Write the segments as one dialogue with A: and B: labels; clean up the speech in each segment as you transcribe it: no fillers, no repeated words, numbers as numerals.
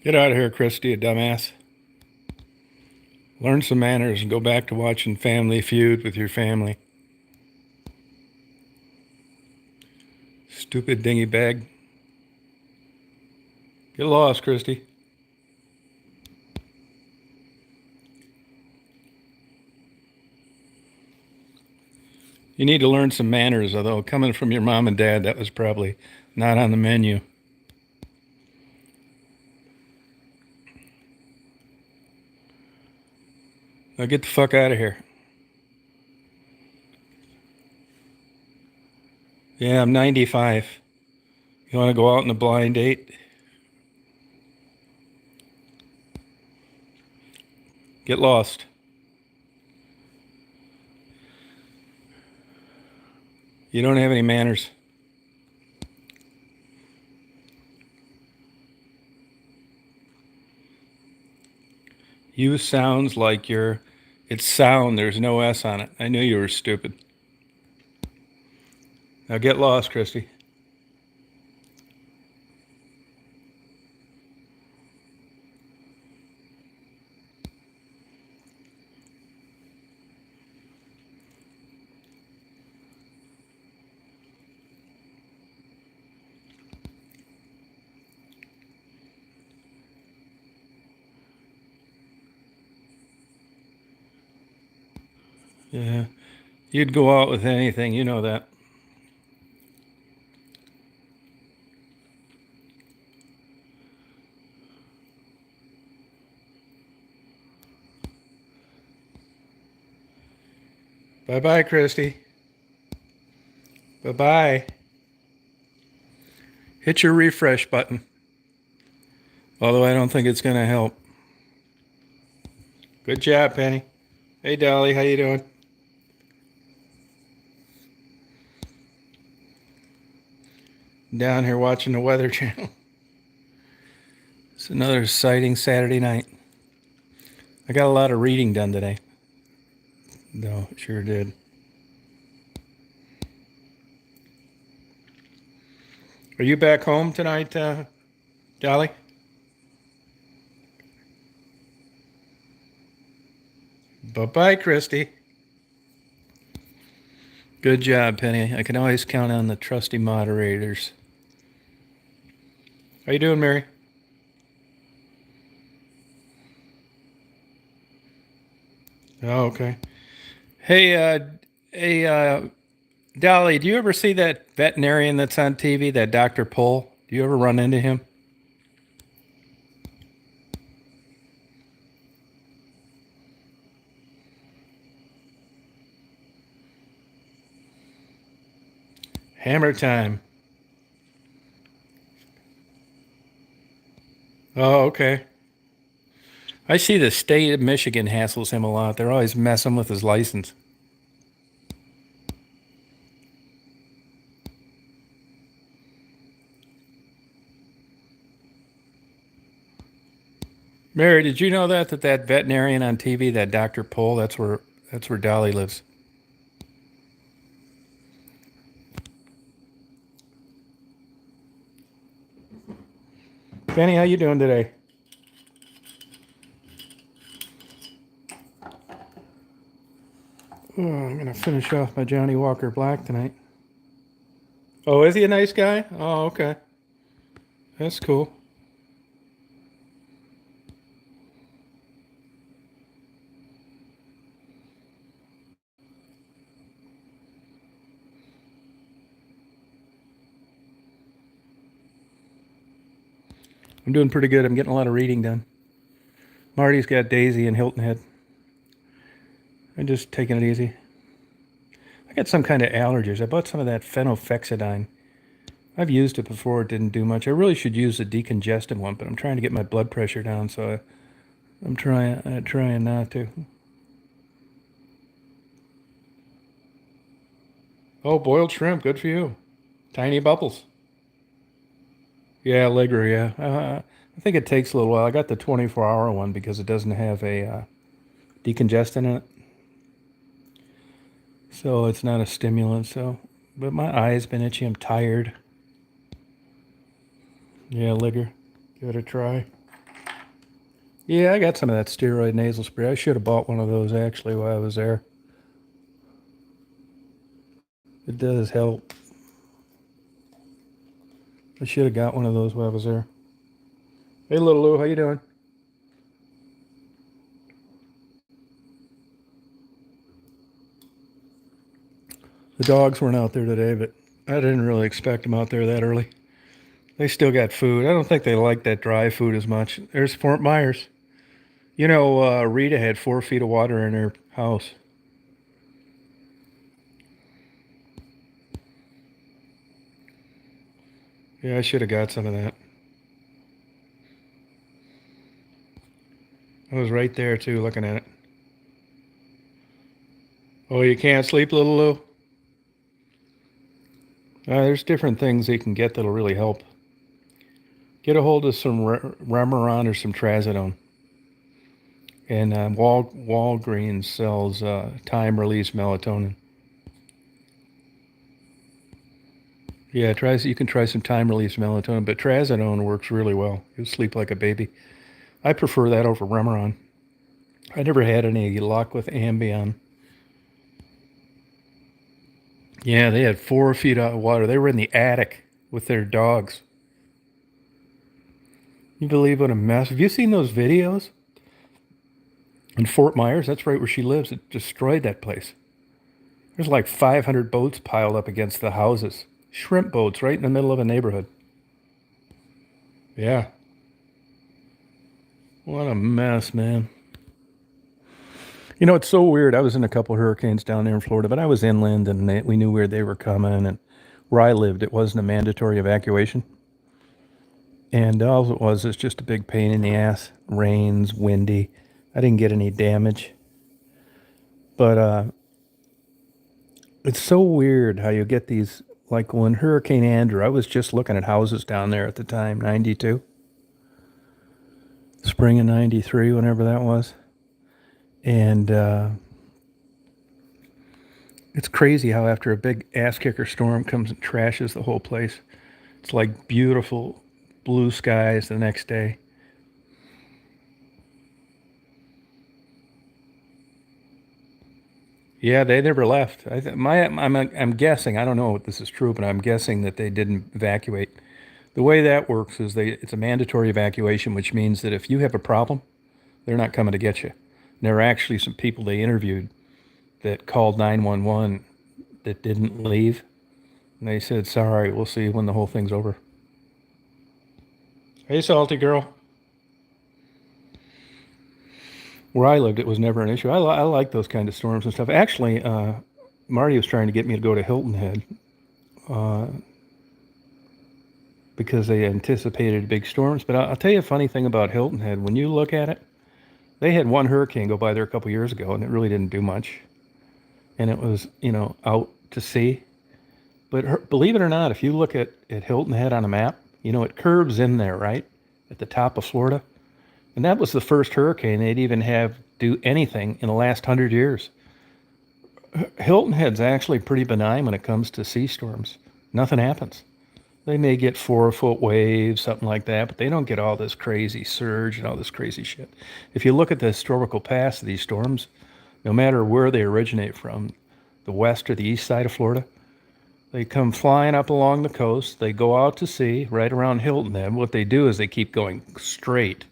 A: Get out of here, Christy, you dumbass. Learn some manners and go back to watching Family Feud with your family. Stupid dingy bag. Get lost, Christy. You need to learn some manners, although coming from your mom and dad, that was probably not on the menu. Now get the fuck out of here. Yeah, I'm 95. You want to go out on a blind date? Get lost. You don't have any manners. You sounds like you're... It's sound, there's no S on it. I knew you were stupid. Now get lost, Christy. Yeah, you'd go out with anything, you know that. Bye-bye, Christy. Bye-bye. Hit your refresh button. Although I don't think it's going to help. Good job, Penny. Hey, Dolly, how you doing? Down here watching the Weather Channel. It's another exciting Saturday night. I got a lot of reading done today. No, sure did. Are you back home tonight, Dolly? Bye-bye, Christy. Good job, Penny. I can always count on the trusty moderators. How you doing, Mary? Oh, okay. Hey, Dolly, do you ever see that veterinarian that's on TV, that Dr. Pol? Do you ever run into him? Hammer time. Oh, okay. I see the state of Michigan hassles him a lot. They're always messing with his license. Mary, did you know that veterinarian on TV, that Dr. Pol, that's where Dolly lives. Penny, how you doing today? Oh, I'm gonna finish off my Johnny Walker Black tonight. Oh, is he a nice guy? Oh, okay. That's cool. I'm doing pretty good. I'm getting a lot of reading done. Marty's got Daisy and Hilton Head. I'm just taking it easy. I got some kind of allergies. I bought some of that phenylfexidine. I've used it before. It didn't do much. I really should use a decongestant one, but I'm trying to get my blood pressure down, so I'm trying not to. Oh, boiled shrimp. Good for you. Tiny bubbles. Yeah, Allegra, yeah. I think it takes a little while. I got the 24-hour one because it doesn't have a decongestant in it. So it's not a stimulant, so. But my eye's been itchy. I'm tired. Yeah, Allegra. Give it a try. Yeah, I got some of that steroid nasal spray. I should have bought one of those actually while I was there. It does help. I should have got one of those while I was there. Hey, little Lou, how you doing? The dogs weren't out there today, but I didn't really expect them out there that early. They still got food. I don't think they like that dry food as much. There's Fort Myers. You know, Rita had 4 feet of water in her house. Yeah, I should have got some of that. I was right there too, looking at it. Oh, you can't sleep, little Lou? There's different things you can get that'll really help. Get a hold of some Remeron or some Trazodone. And Walgreens sells time-release melatonin. Yeah, you can try some time-release melatonin, but Trazodone works really well. You'll sleep like a baby. I prefer that over Remeron. I never had any luck with Ambien. Yeah, they had 4 feet of water. They were in the attic with their dogs. You believe what a mess? Have you seen those videos? In Fort Myers, that's right where she lives. It destroyed that place. There's like 500 boats piled up against the houses. Shrimp boats right in the middle of a neighborhood. Yeah. What a mess, man. You know, it's so weird. I was in a couple hurricanes down there in Florida, but I was inland and we knew where they were coming. And where I lived, it wasn't a mandatory evacuation. And all it was is just a big pain in the ass. Rains, windy. I didn't get any damage. But it's so weird how you get these, like when Hurricane Andrew, I was just looking at houses down there at the time, 92. Spring of 93, whenever that was. And it's crazy how after a big ass kicker storm comes and trashes the whole place. It's like beautiful blue skies the next day. Yeah, they never left. I'm guessing. I don't know if this is true, but I'm guessing that they didn't evacuate. The way that works is it's a mandatory evacuation, which means that if you have a problem, they're not coming to get you. And there are actually some people they interviewed that called 911 that didn't leave. And they said, sorry, we'll see you when the whole thing's over. Hey, salty girl. Where I lived, it was never an issue. I like those kind of storms and stuff. Actually, Marty was trying to get me to go to Hilton Head because they anticipated big storms. But I'll tell you a funny thing about Hilton Head. When you look at it, they had one hurricane go by there a couple years ago, and it really didn't do much. And it was, out to sea. But believe it or not, if you look at Hilton Head on a map, it curves in there, right? At the top of Florida. And that was the first hurricane they'd even have do anything in the last 100 years. Hilton Head's actually pretty benign when it comes to sea storms. Nothing happens. They may get 4-foot waves, something like that, but they don't get all this crazy surge and all this crazy shit. If you look at the historical past of these storms, no matter where they originate from, the west or the east side of Florida, they come flying up along the coast. They go out to sea right around Hilton Head. What they do is they keep going straight.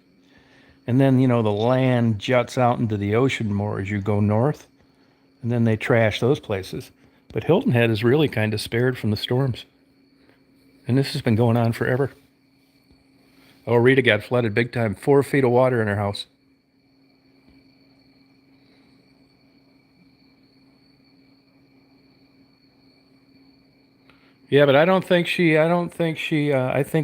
A: And then, the land juts out into the ocean more as you go north. And then they trash those places. But Hilton Head is really kind of spared from the storms. And this has been going on forever. Oh, Rita got flooded big time. 4 feet of water in her house. Yeah, but I think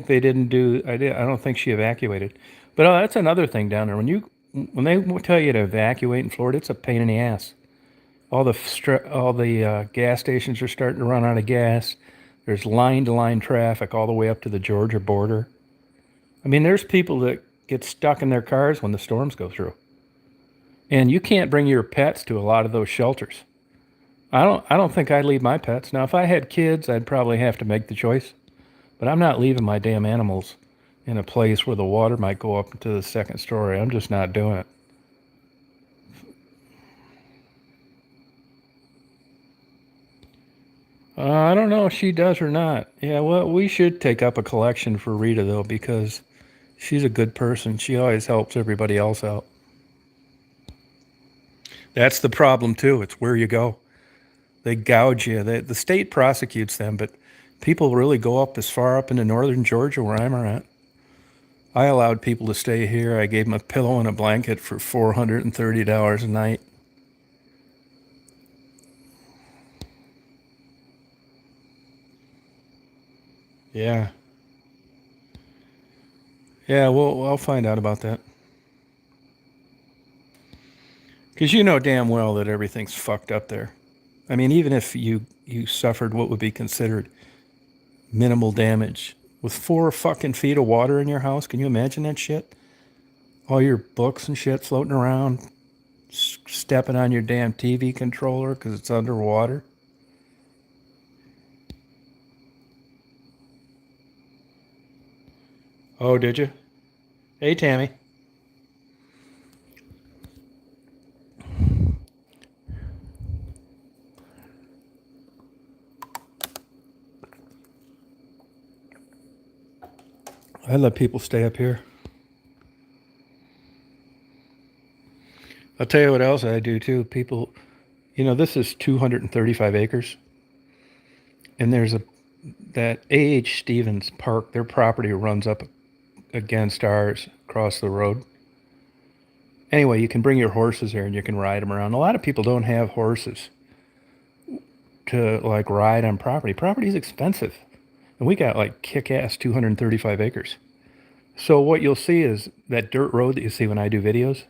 A: they didn't I don't think she evacuated. But that's another thing down there. When they tell you to evacuate in Florida, it's a pain in the ass. All the gas stations are starting to run out of gas. There's line-to-line traffic all the way up to the Georgia border. I mean, there's people that get stuck in their cars when the storms go through. And you can't bring your pets to a lot of those shelters. I don't think I'd leave my pets. Now, if I had kids, I'd probably have to make the choice. But I'm not leaving my damn animals in a place where the water might go up into the second story. I'm just not doing it. I don't know if she does or not. Yeah, well, we should take up a collection for Rita, though, because she's a good person. She always helps everybody else out. That's the problem, too. It's where you go. They gouge you. The state prosecutes them, but people really go up as far up into northern Georgia where I'm at. I allowed people to stay here. I gave them a pillow and a blanket for $430 a night. Yeah. Yeah, well, I'll find out about that. Because you know damn well that everything's fucked up there. I mean, even if you suffered what would be considered minimal damage with 4 fucking feet of water in your house, can you imagine that shit? All your books and shit floating around, stepping on your damn TV controller because it's underwater. Oh, did you? Hey, Tammy. I let people stay up here. I'll tell you what else I do too. People, this is 235 acres, and there's that A.H. Stevens Park. Their property runs up against ours across the road. Anyway, you can bring your horses there and you can ride them around. A lot of people don't have horses to like ride on property. Property is expensive, and we got like kick-ass 235 acres. So what you'll see is that dirt road that you see when I do videos.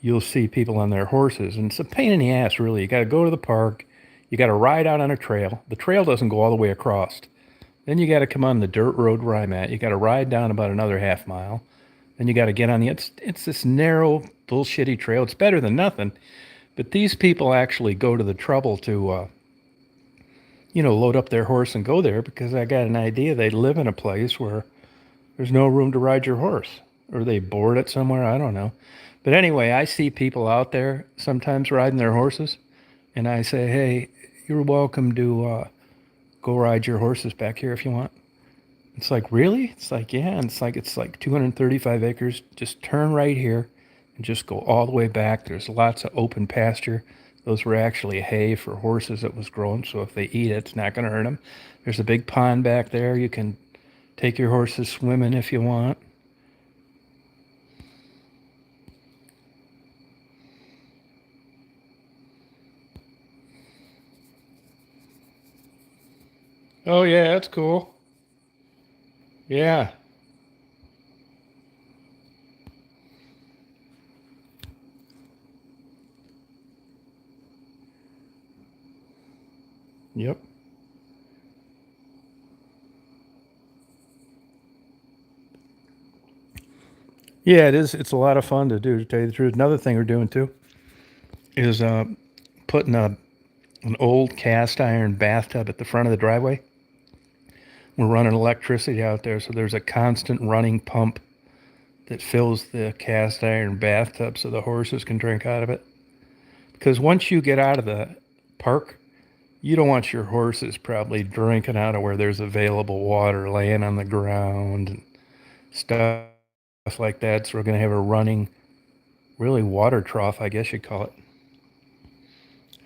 A: You'll see people on their horses, and it's a pain in the ass, really. You got to go to the park, you got to ride out on a trail. The trail doesn't go all the way across. Then you got to come on the dirt road where I'm at. You got to ride down about another half mile. Then you got to get on the. It's this narrow, bullshitty trail. It's better than nothing, but these people actually go to the trouble to, load up their horse and go there because I got an idea they live in a place where there's no room to ride your horse, or they board it somewhere. I don't know. But anyway, I see people out there sometimes riding their horses, and I say, hey, you're welcome to go ride your horses back here if you want. It's like, really? It's like, yeah. And it's like 235 acres. Just turn right here and just go all the way back. There's lots of open pasture. Those were actually hay for horses that was growing, so if they eat it, it's not going to hurt them. There's a big pond back there. You can take your horses swimming if you want. Oh, yeah, that's cool. Yeah. Yep. Yeah, it is. It's a lot of fun to do, to tell you the truth. Another thing we're doing too is putting an old cast iron bathtub at the front of the driveway. We're running electricity out there, so there's a constant running pump that fills the cast iron bathtub so the horses can drink out of it. Because once you get out of the park, you don't want your horses probably drinking out of where there's available water, laying on the ground and stuff like that. So we're going to have a running, really water trough, I guess you'd call it.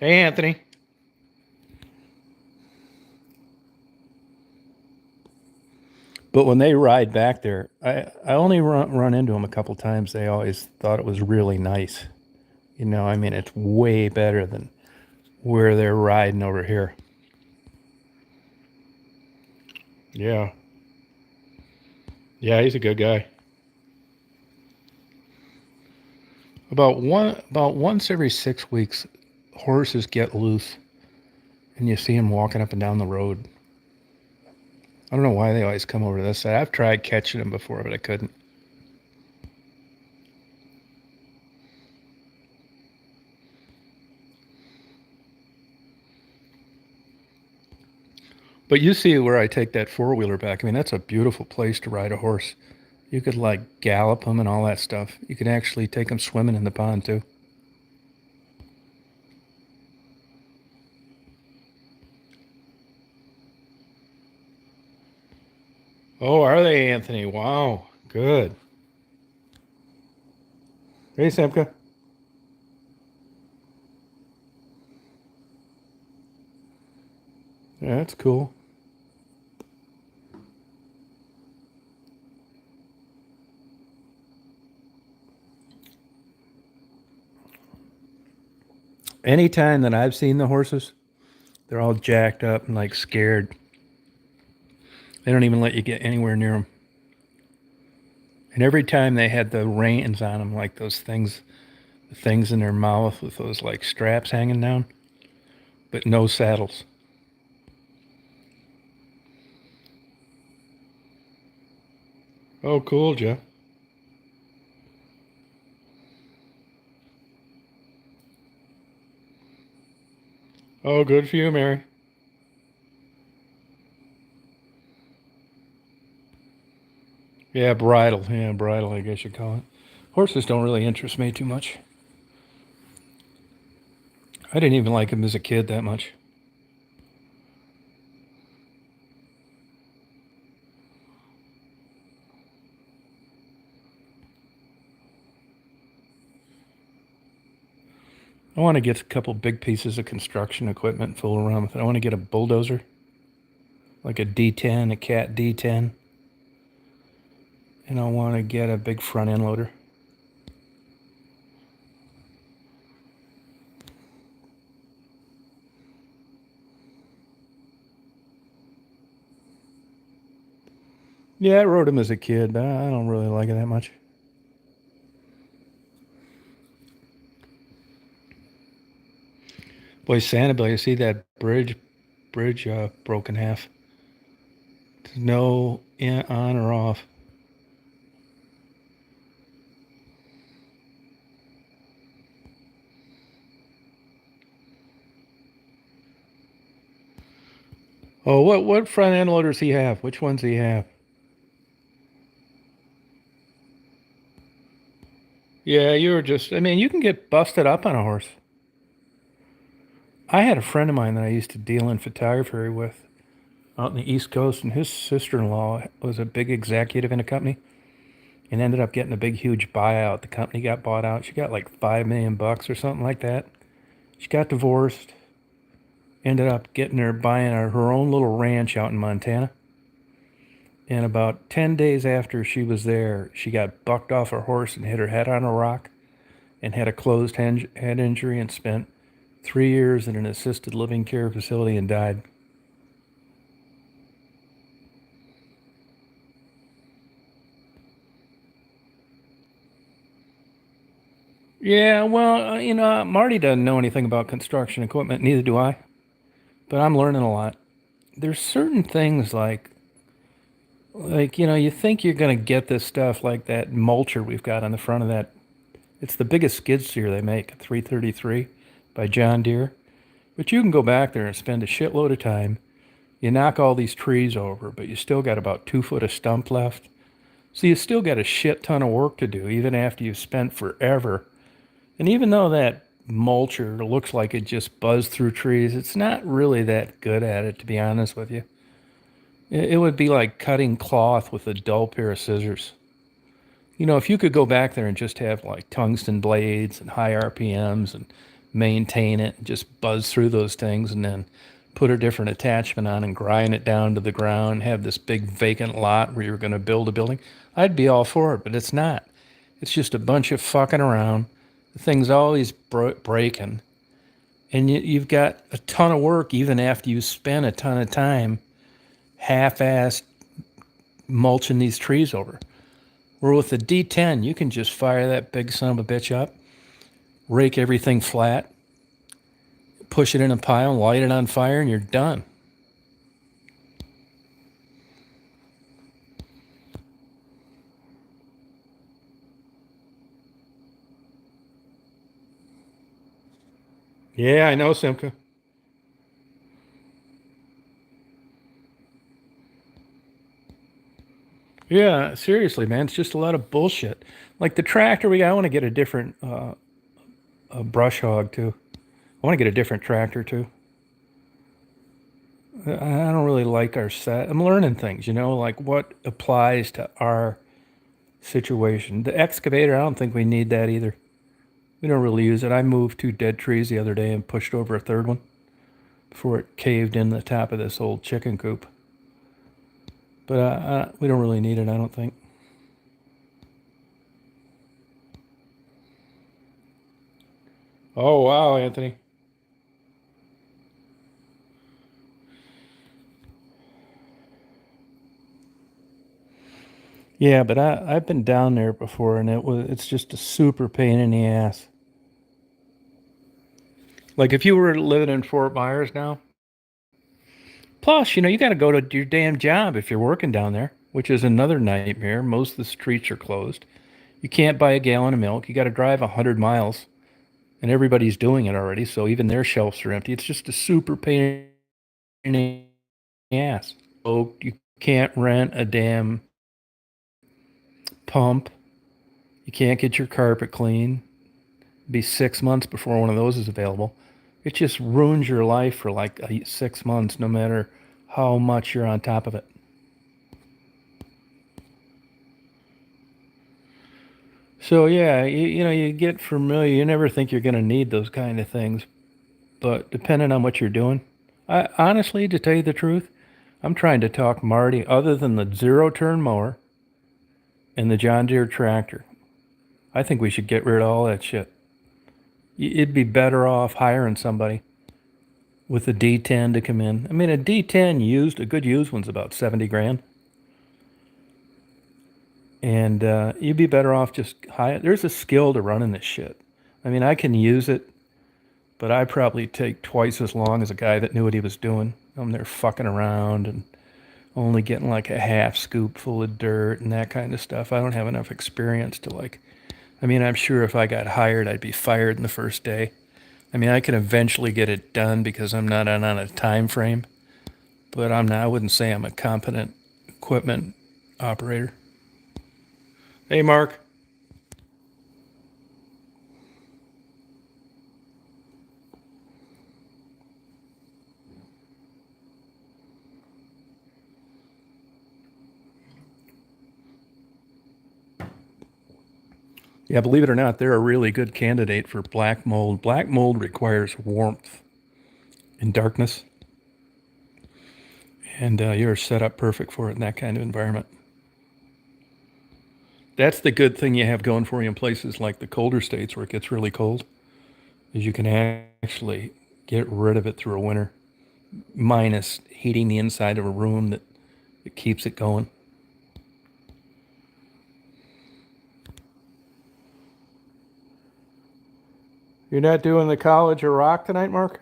A: Hey, Anthony. But when they ride back there, I only run into them a couple times. They always thought it was really nice. I mean, it's way better than where they're riding over here. Yeah. Yeah, he's a good guy. About once every 6 weeks, horses get loose, and you see them walking up and down the road. I don't know why they always come over to this side. I've tried catching them before, but I couldn't. But you see where I take that four-wheeler back. I mean, that's a beautiful place to ride a horse. You could like gallop them and all that stuff. You could actually take them swimming in the pond too. Oh, are they, Anthony? Wow, good. Hey, Samka. Yeah, that's cool. Anytime that I've seen the horses, they're all jacked up and like scared. They don't even let you get anywhere near them. And every time they had the reins on them, like those things, the things in their mouth with those like straps hanging down, but no saddles. Oh, cool, Jeff. Oh, good for you, Mary. Yeah, bridle. Yeah, bridle, I guess you call it. Horses don't really interest me too much. I didn't even like them as a kid that much. I want to get a couple big pieces of construction equipment and fool around with it. I want to get a bulldozer, like a D10, a Cat D10, and I want to get a big front end loader. Yeah, I rode him as a kid, but I don't really like it that much. Boy, Sanibel, you see that bridge broke in half. There's no in, on or off. Oh, what front end loaders he have? Which ones he have? Yeah, you were just. I mean, you can get busted up on a horse. I had a friend of mine that I used to deal in photography with out in the East Coast, and his sister-in-law was a big executive in a company and ended up getting a big, huge buyout. The company got bought out. She got like $5 million or something like that. She got divorced, ended up getting her buying her own little ranch out in Montana. And about 10 days after she was there, she got bucked off her horse and hit her head on a rock and had a closed head injury and spent 3 years in an assisted living care facility and died. Yeah, well, Marty doesn't know anything about construction equipment, neither do I, but I'm learning a lot. There's certain things like you think you're going to get this stuff like that mulcher we've got on the front of that. It's the biggest skid steer they make, a 333 by John Deere. But you can go back there and spend a shitload of time. You knock all these trees over, but you still got about 2 foot of stump left. So you still got a shit ton of work to do, even after you've spent forever. And even though that mulcher looks like it just buzzed through trees, it's not really that good at it, to be honest with you. It would be like cutting cloth with a dull pair of scissors. If you could go back there and just have like tungsten blades and high RPMs and maintain it and just buzz through those things and then put a different attachment on and grind it down to the ground, have this big vacant lot where you're going to build a building, I'd be all for it, but it's not. It's just a bunch of fucking around. The thing's always breaking. And you've got a ton of work even after you spend a ton of time half-assed mulching these trees over. Where with the D10, you can just fire that big son of a bitch up, rake everything flat, push it in a pile, light it on fire, and you're done. Yeah, I know, Simca. Yeah, seriously, man, it's just a lot of bullshit. Like the tractor I want to get a different a brush hog too. I want to get a different tractor too. I don't really like our set. I'm learning things, like what applies to our situation. The excavator, I don't think we need that either. We don't really use it. I moved 2 dead trees the other day and pushed over a third one before it caved in the top of this old chicken coop. But we don't really need it, I don't think. Oh, wow, Anthony. Yeah, but I've been down there before, and it's just a super pain in the ass. Like if you were living in Fort Myers now, plus you got to go to your damn job if you're working down there, which is another nightmare. Most of the streets are closed. You can't buy a gallon of milk. You got to drive 100 miles, and everybody's doing it already. So even their shelves are empty. It's just a super pain in the ass. So you can't rent a damn pump. You can't get your carpet clean. It'll be 6 months before one of those is available. It just ruins your life for like 6 months, no matter how much you're on top of it. So yeah, you get familiar. You never think you're going to need those kind of things, but depending on what you're doing, I honestly, to tell you the truth, I'm trying to talk Marty. Other than the zero-turn mower and the John Deere tractor, I think we should get rid of all that shit. It'd be better off hiring somebody with a D10 to come in. I mean, a D10 used, a good used one's about 70 grand. And you'd be better off just hire. There's a skill to running this shit. I mean, I can use it, but I probably take twice as long as a guy that knew what he was doing. I'm there fucking around and only getting like a half scoop full of dirt and that kind of stuff. I don't have enough experience to like. I mean, I'm sure if I got hired, I'd be fired in the first day. I mean, I can eventually get it done because I'm not on a time frame, but I'm not. I wouldn't say I'm a competent equipment operator. Hey, Mark. Yeah, believe it or not, they're a really good candidate for black mold. Black mold requires warmth and darkness, and you're set up perfect for it in that kind of environment. That's the good thing you have going for you in places like the colder states where it gets really cold, is you can actually get rid of it through a winter, minus heating the inside of a room that it keeps it going. You're not doing the college or rock tonight, Mark?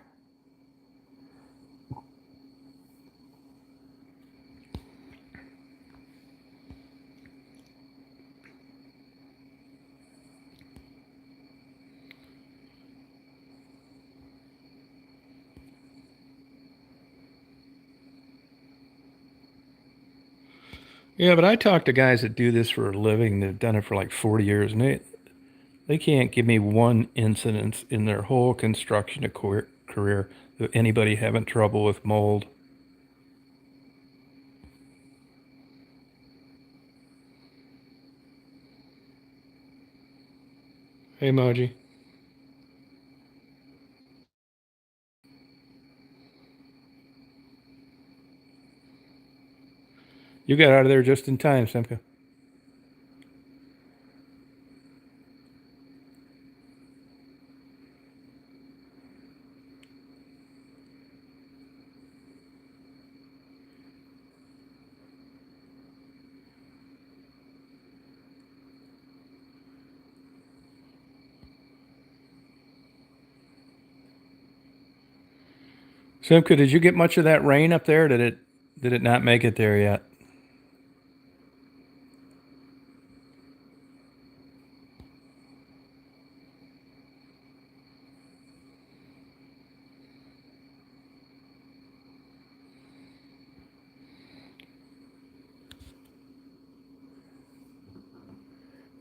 A: Yeah, but I talk to guys that do this for a living. They've done it for like 40 years, and they can't give me one incident in their whole construction career of anybody having trouble with mold. Hey, Moji. You got out of there just in time, Simka. Simka, did you get much of that rain up there? Did it not make it there yet?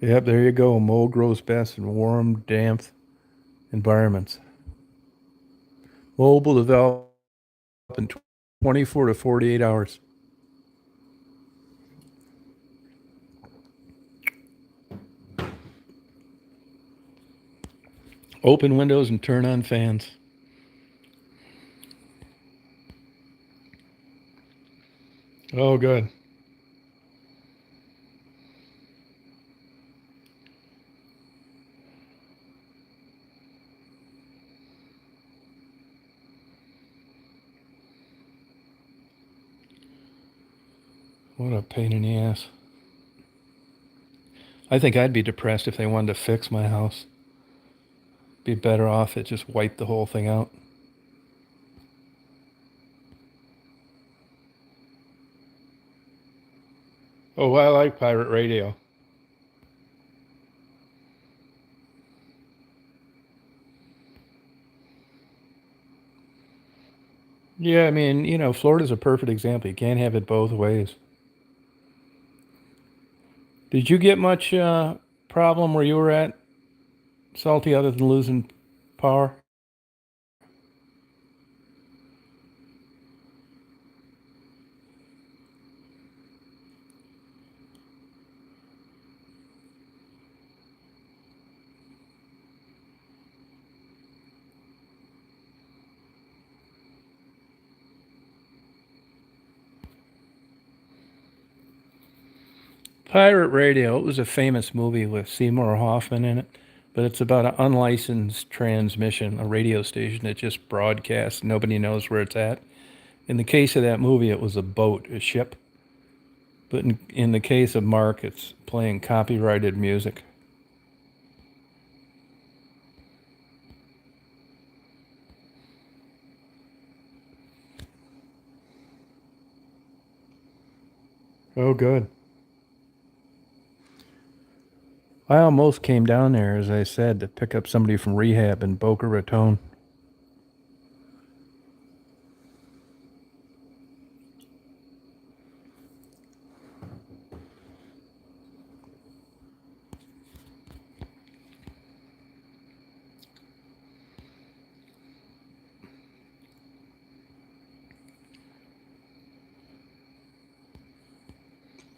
A: Yep, there you go. Mold grows best in warm, damp environments. Mold will develop in 24 to 48 hours. Open windows and turn on fans. Oh, good. What a pain in the ass. I think I'd be depressed if they wanted to fix my house. Be better off it just wiped the whole thing out. Oh, I like pirate radio. Yeah, I mean, Florida's a perfect example. You can't have it both ways. Did you get much problem where you were at, Salty, other than losing power? Pirate Radio, it was a famous movie with Seymour Hoffman in it, but it's about an unlicensed transmission, a radio station that just broadcasts. Nobody knows where it's at. In the case of that movie, it was a boat, a ship. But in the case of Mark, it's playing copyrighted music. Oh, good. I almost came down there, as I said, to pick up somebody from rehab in Boca Raton.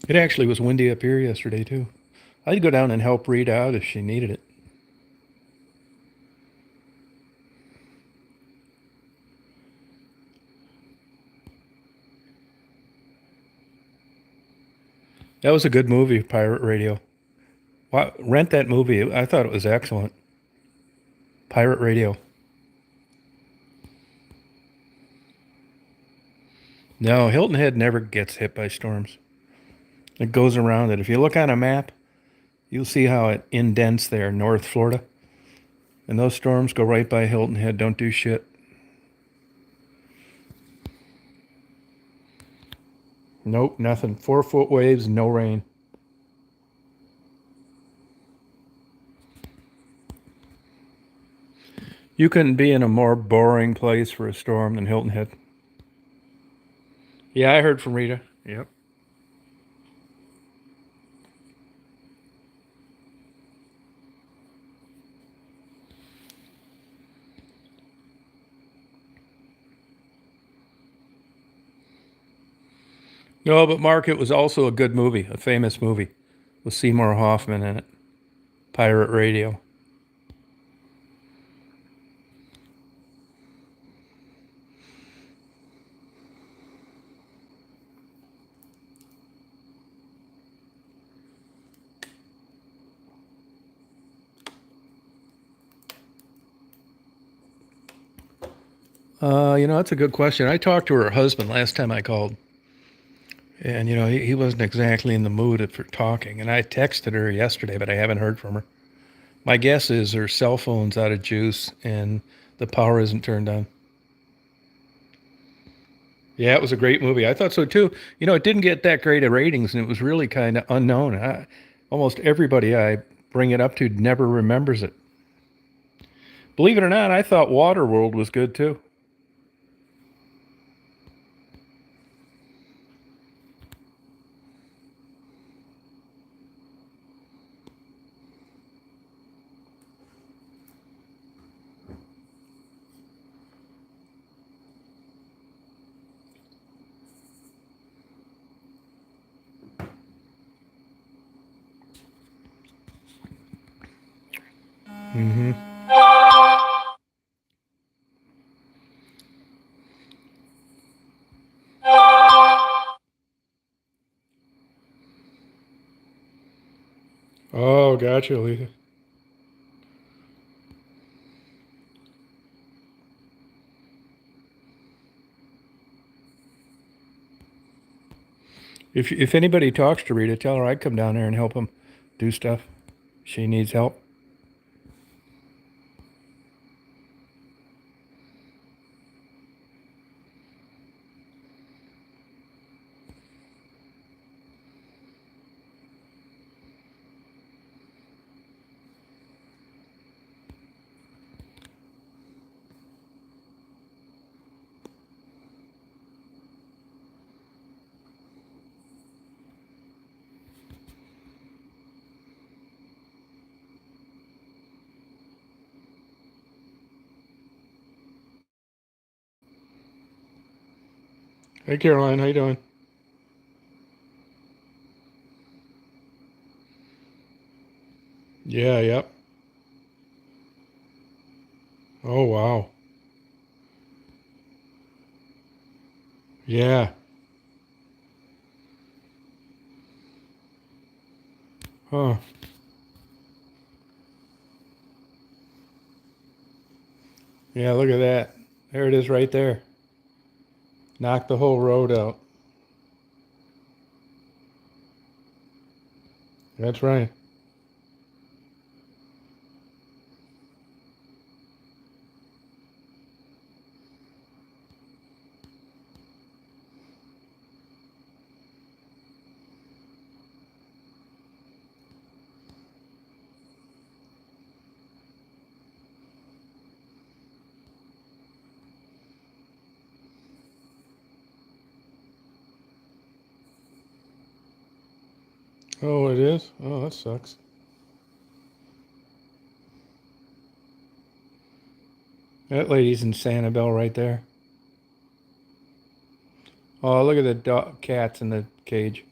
A: It actually was windy up here yesterday, too. I'd go down and help Rita out if she needed it. That was a good movie, Pirate Radio. Wow, rent that movie. I thought it was excellent. Pirate Radio. No, Hilton Head never gets hit by storms. It goes around it. If you look on a map, you'll see how it indents there, North Florida. And those storms go right by Hilton Head, don't do shit. Nope, nothing. 4-foot waves, no rain. You couldn't be in a more boring place for a storm than Hilton Head. Yeah, I heard from Rita. Yep. No, but Mark, it was also a good movie, a famous movie with Seymour Hoffman in it. Pirate Radio. That's a good question. I talked to her husband last time I called, and he wasn't exactly in the mood for talking. And I texted her yesterday, but I haven't heard from her. My guess is her cell phone's out of juice and the power isn't turned on. Yeah, it was a great movie. I thought so too. It didn't get that great of ratings, and it was really kind of unknown. Almost everybody I bring it up to never remembers it. Believe it or not, I thought Waterworld was good too. Oh, gotcha, Lisa. If anybody talks to Rita, tell her I'd come down there and help them do stuff. She needs help. Hey, Caroline, how you doing? Yeah, yep. Oh, wow. Yeah. Huh. Yeah, look at that. There it is right there. Knocked the whole road out. That's right. Oh, it is? Oh, that sucks. That lady's in Sanibel right there. Oh, look at the cats in the cage.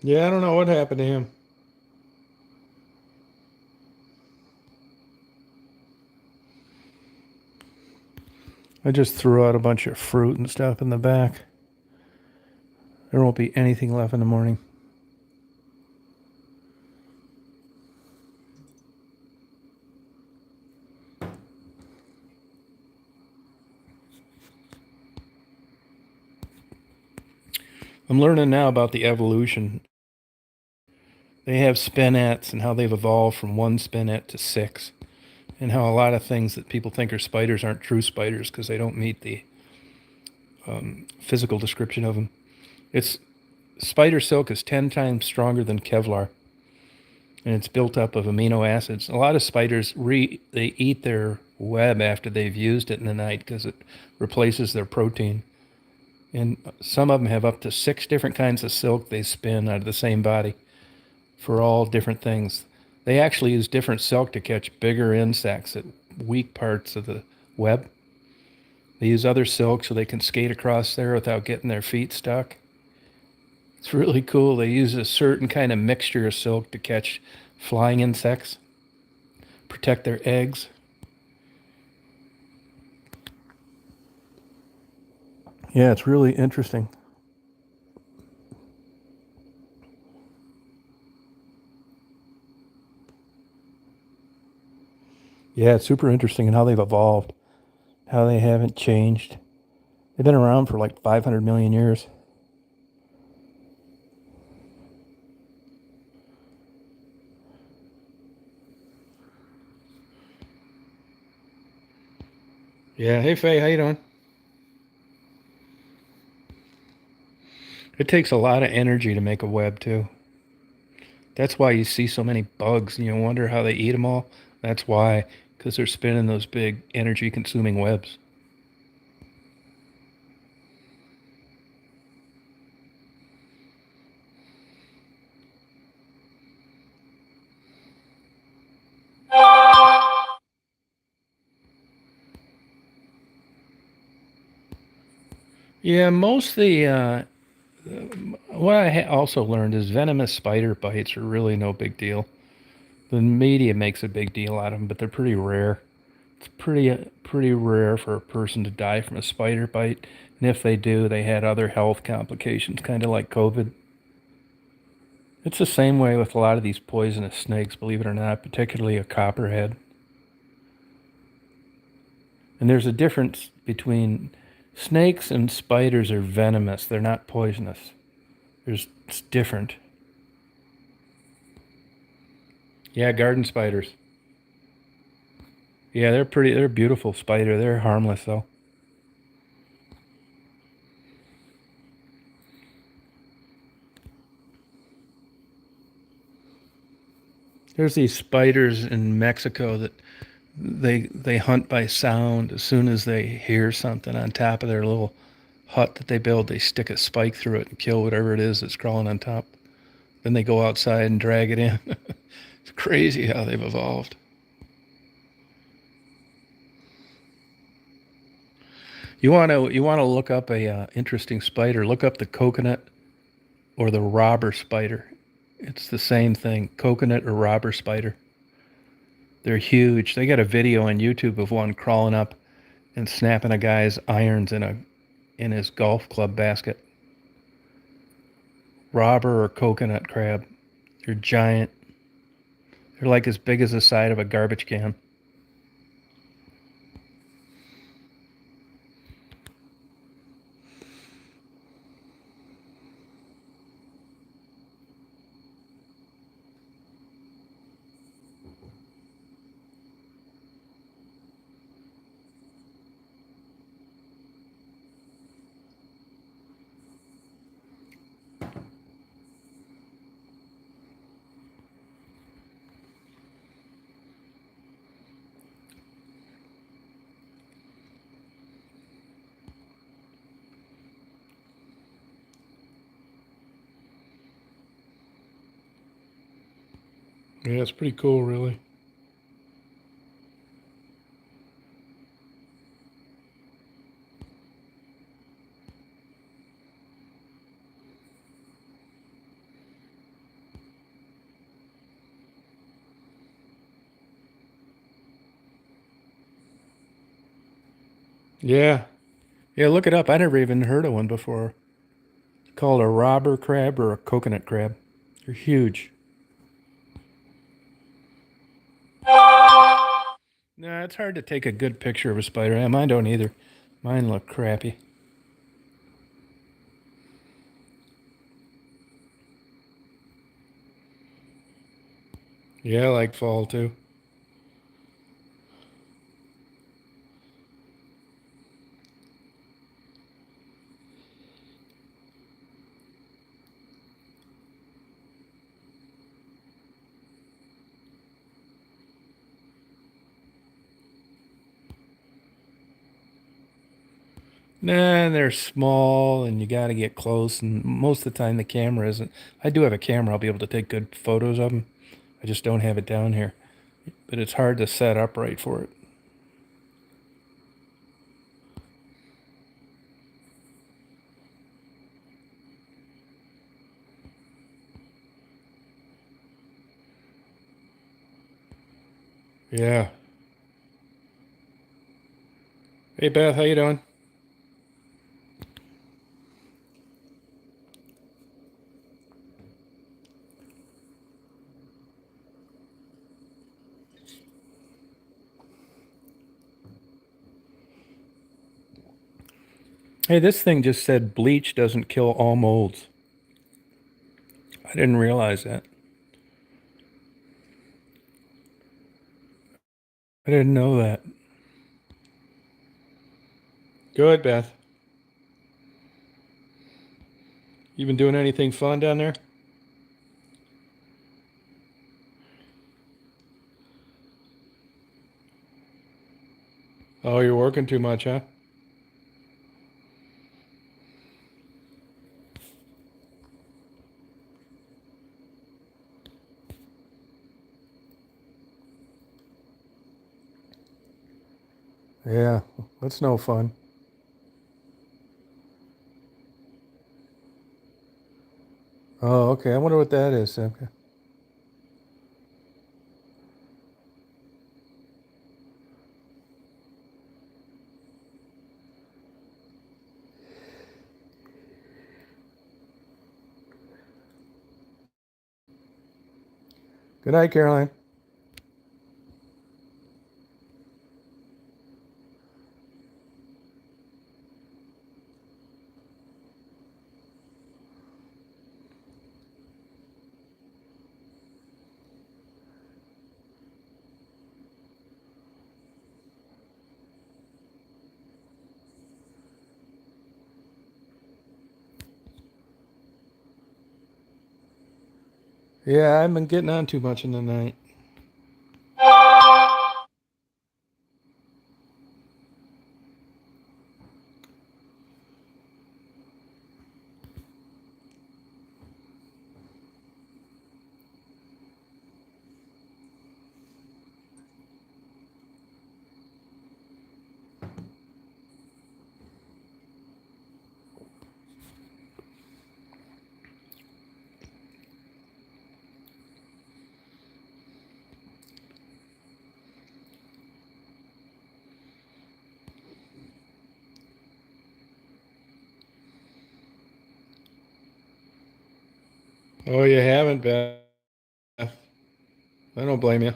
A: Yeah, I don't know what happened to him. I just threw out a bunch of fruit and stuff in the back. There won't be anything left in the morning. I'm learning now about the evolution. They have spinets and how they've evolved from one spinet to six, and how a lot of things that people think are spiders aren't true spiders because they don't meet the physical description of them. It's spider silk is 10 times stronger than Kevlar, and it's built up of amino acids. A lot of spiders they eat their web after they've used it in the night because it replaces their protein. And some of them have up to 6 different kinds of silk they spin out of the same body for all different things. They actually use different silk to catch bigger insects at weak parts of the web. They use other silk so they can skate across there without getting their feet stuck. It's really cool. They use a certain kind of mixture of silk to catch flying insects, protect their eggs. Yeah, it's really interesting. Yeah, it's super interesting in how they've evolved, how they haven't changed. They've been around for like 500 million years. Yeah, hey Faye, how you doing? It takes a lot of energy to make a web too. That's why you see so many bugs and you wonder how they eat them all. That's why, because they're spinning those big energy consuming webs. Yeah, most of the what I also learned is venomous spider bites are really no big deal. The media makes a big deal out of them, but they're pretty rare. It's pretty rare for a person to die from a spider bite, and if they do, they had other health complications, kind of like COVID. It's the same way with a lot of these poisonous snakes, believe it or not, particularly a copperhead. And there's a difference between snakes and spiders are venomous. They're not poisonous. It's different. Yeah, garden spiders. Yeah, they're pretty. They're beautiful spider. They're harmless though. There's these spiders in Mexico that they hunt by sound. As soon as they hear something on top of their little hut that they build, they stick a spike through it and kill whatever it is that's crawling on top. Then they go outside and drag it in. It's crazy how they've evolved. You want to look up a interesting spider. Look up the coconut or the robber spider. It's the same thing, coconut or robber spider. They're huge. They got a video on YouTube of one crawling up and snapping a guy's irons in his golf club basket. Robber or coconut crab. They're giant. They're like as big as the side of a garbage can. Yeah, it's pretty cool, really. Yeah. Yeah, look it up. I never even heard of one before. It's called a robber crab or a coconut crab. They're huge. Nah, it's hard to take a good picture of a spider. Yeah, mine don't either. Mine look crappy. Yeah, I like fall too. Nah, they're small and you got to get close. And most of the time, the camera isn't. I do have a camera. I'll be able to take good photos of them. I just don't have it down here. But it's hard to set up right for it. Yeah. Hey Beth, how you doing? Hey, this thing just said bleach doesn't kill all molds. I didn't realize that. I didn't know that. Good, Beth. You been doing anything fun down there? Oh, you're working too much, huh? Yeah, that's no fun. Oh, okay. I wonder what that is. Okay. Good night, Caroline. Yeah, I've been getting on too much in the night. Oh, you haven't, Beth. I don't blame you.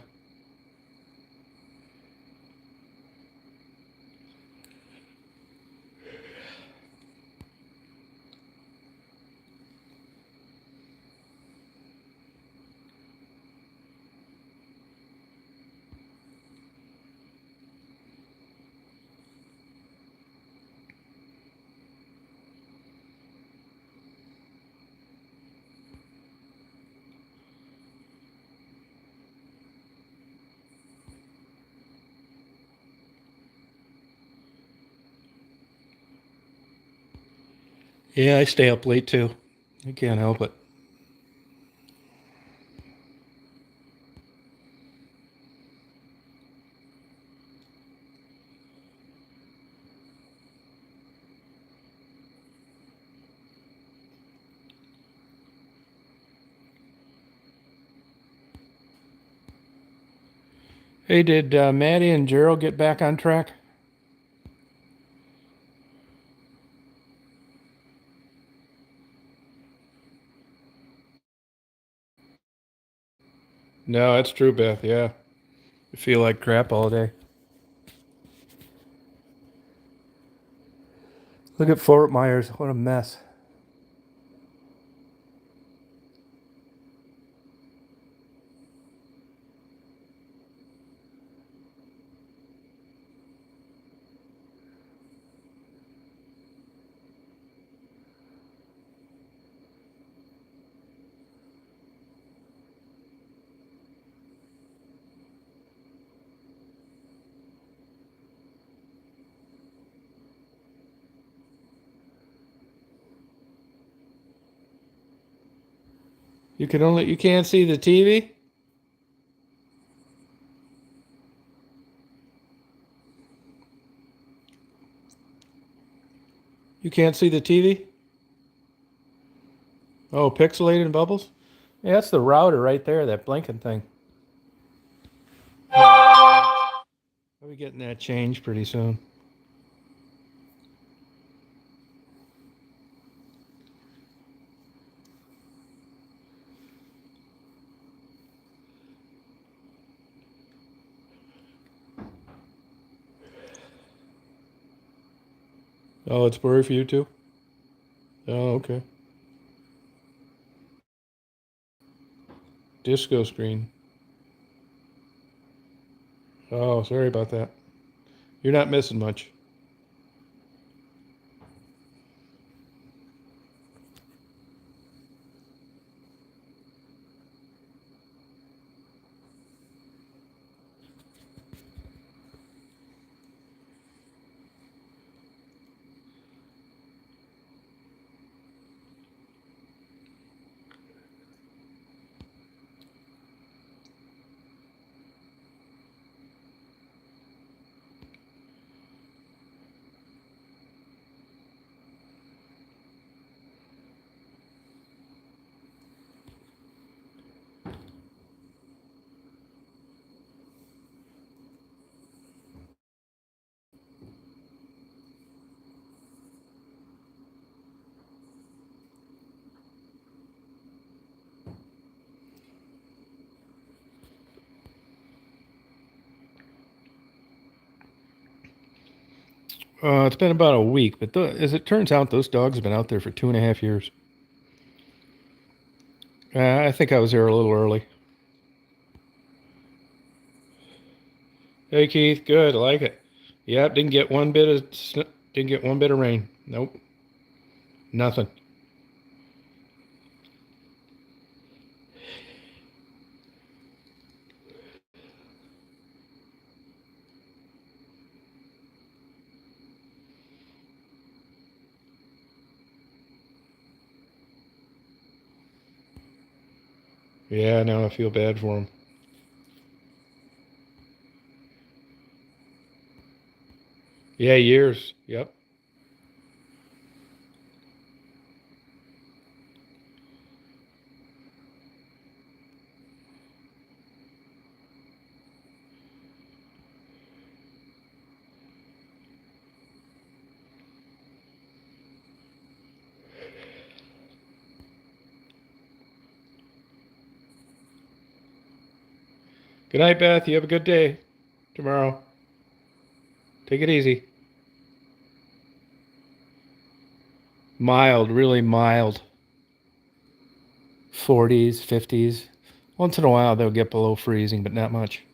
A: Yeah, I stay up late too. I can't help it. Hey, did Maddie and Gerald get back on track? No, that's true, Beth. Yeah. I feel like crap all day. Look at Fort Myers. What a mess. You can't see the TV? You can't see the TV? Oh, pixelated bubbles? Yeah, that's the router right there, that blinking thing. I'll be getting that changed pretty soon. Oh, it's blurry for you too? Oh, okay. Disco screen. Oh, sorry about that. You're not missing much. It's been about a week, but as it turns out, those dogs have been out there for 2.5 years. I think I was there a little early. Hey Keith, good, I like it. Yep, didn't get one bit of rain. Nope, nothing. Yeah, now I feel bad for him. Yeah, years. Yep. Good night, Beth. You have a good day tomorrow. Take it easy. Mild, really mild. 40s, 50s. Once in a while they'll get below freezing, but not much.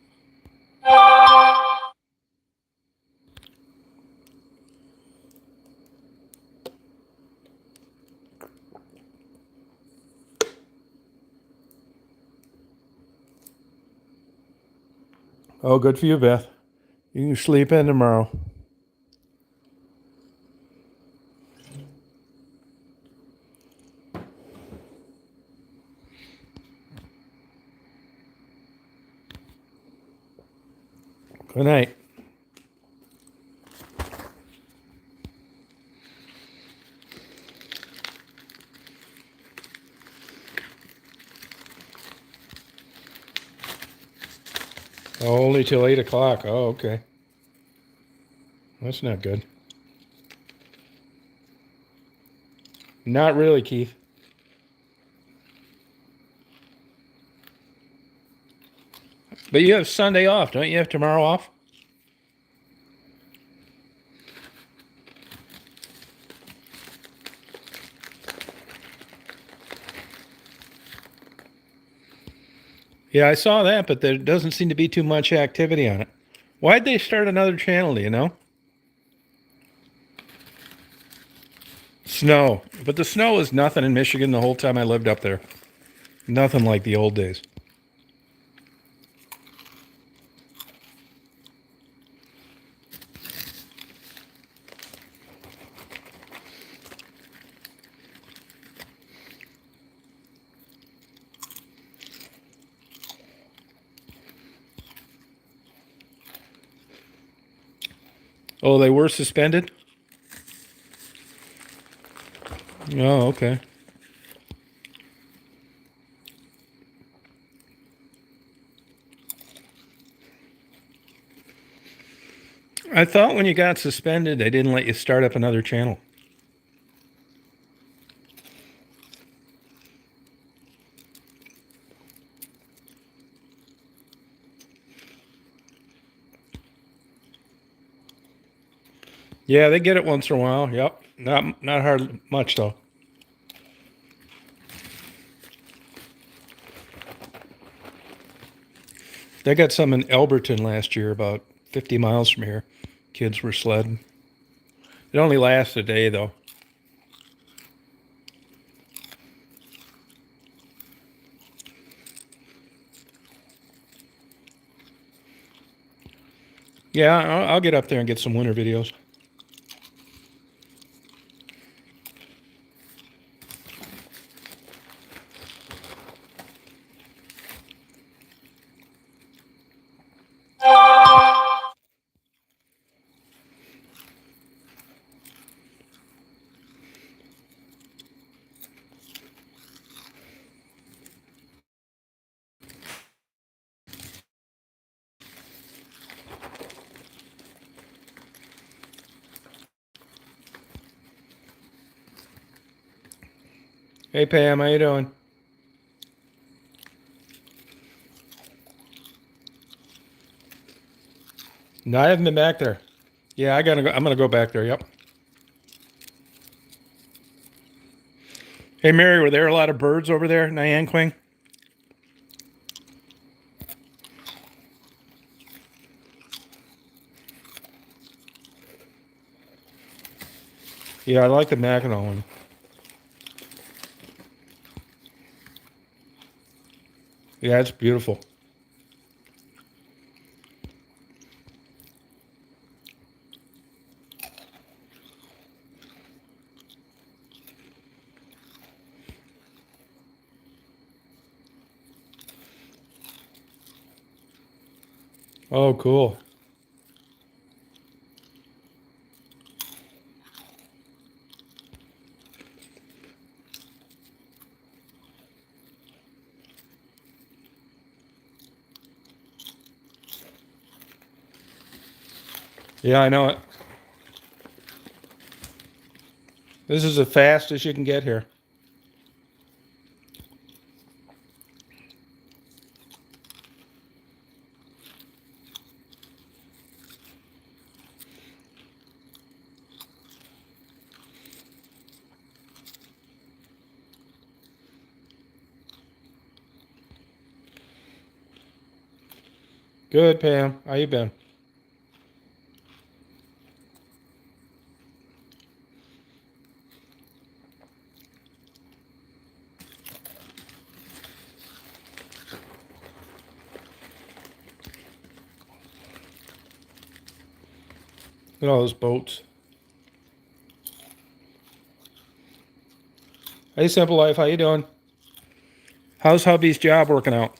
A: Oh, good for you, Beth. You can sleep in tomorrow. Good night. Oh, only till 8 o'clock. Oh, okay. That's not good. Not really, Keith. But you have Sunday off, don't you have tomorrow off? Yeah, I saw that, but there doesn't seem to be too much activity on it. Why'd they start another channel, do you know? Snow. But the snow was nothing in Michigan the whole time I lived up there. Nothing like the old days. Oh, they were suspended? Oh, okay. I thought when you got suspended, they didn't let you start up another channel. Yeah, they get it once in a while. Yep. Not hard much though. They got some in Elberton last year, about 50 miles from here. Kids were sledding. It only lasts a day though. Yeah, I'll get up there and get some winter videos. Hey Pam, how you doing? No, I haven't been back there. Yeah, I gotta go. I'm gonna go back there. Yep. Hey Mary, were there a lot of birds over there, Nyanquing? Yeah, I like the Mackinac one. Yeah, it's beautiful. Oh, cool. Yeah, I know it. This is the fastest you can get here. Good, Pam. How you been? Look at all those boats. Hey, Simple Life, how you doing? How's hubby's job working out?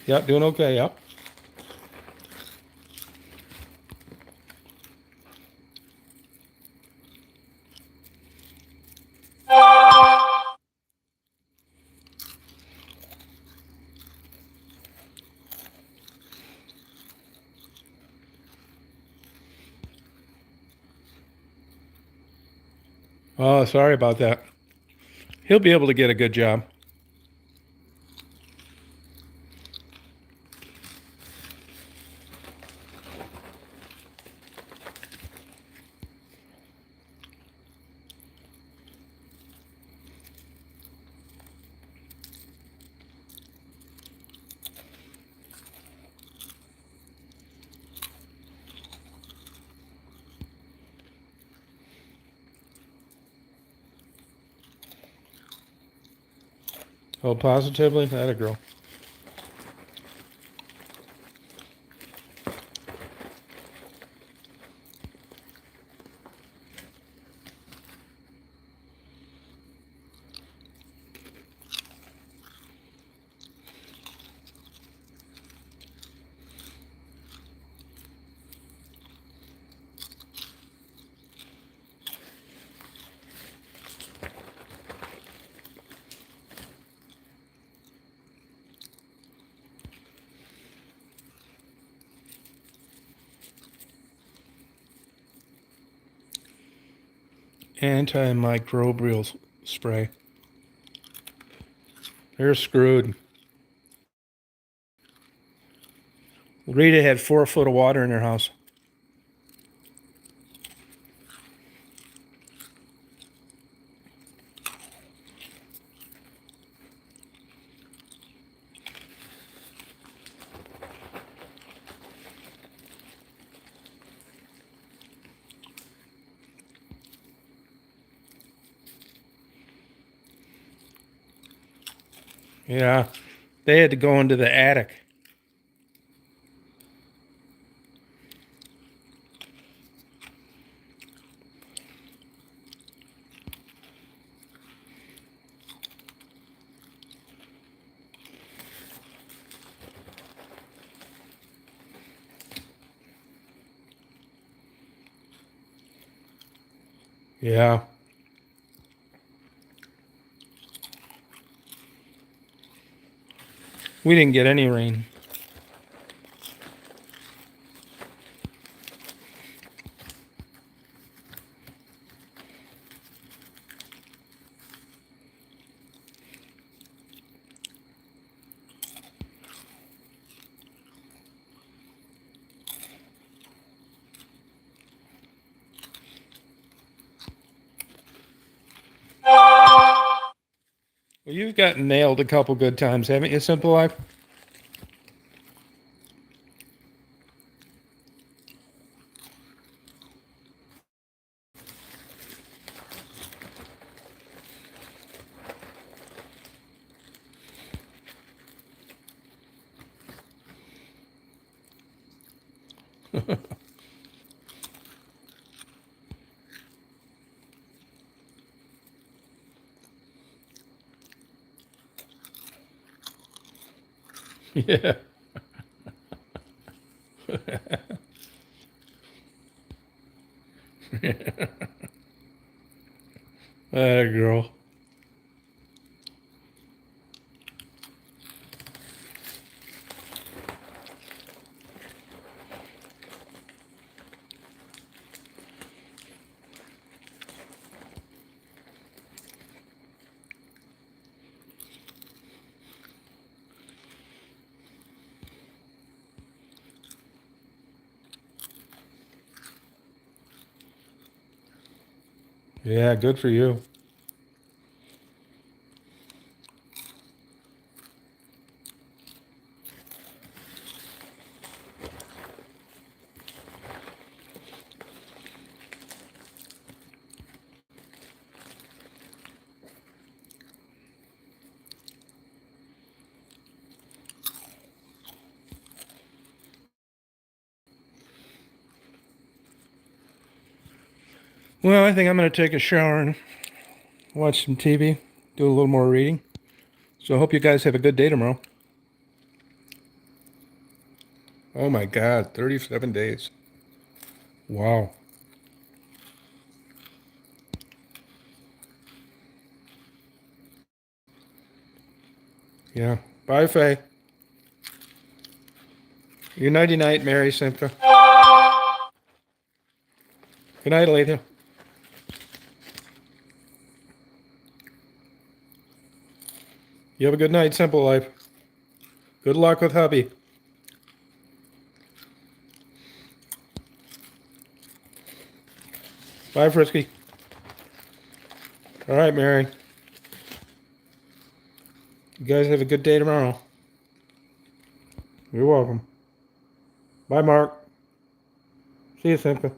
A: Yep, doing okay. Yep. Oh, sorry about that. He'll be able to get a good job. Oh, positively? That a girl. antimicrobial spray. They're screwed. Rita had 4 foot of water in her house. Yeah, they had to go into the attic. Yeah. We didn't get any rain. Well, you've gotten nailed a couple good times, haven't you, Simple Life? Yeah. That girl. Yeah, good for you. Well, I think I'm going to take a shower and watch some TV, do a little more reading. So I hope you guys have a good day tomorrow. Oh my God, 37 days. Wow. Yeah. Bye, Faye. You nighty night, Mary Simca. Good night, Alethea. You have a good night, Simple Life. Good luck with hubby. Bye, Frisky. All right, Mary. You guys have a good day tomorrow. You're welcome. Bye, Mark. See you, Simca.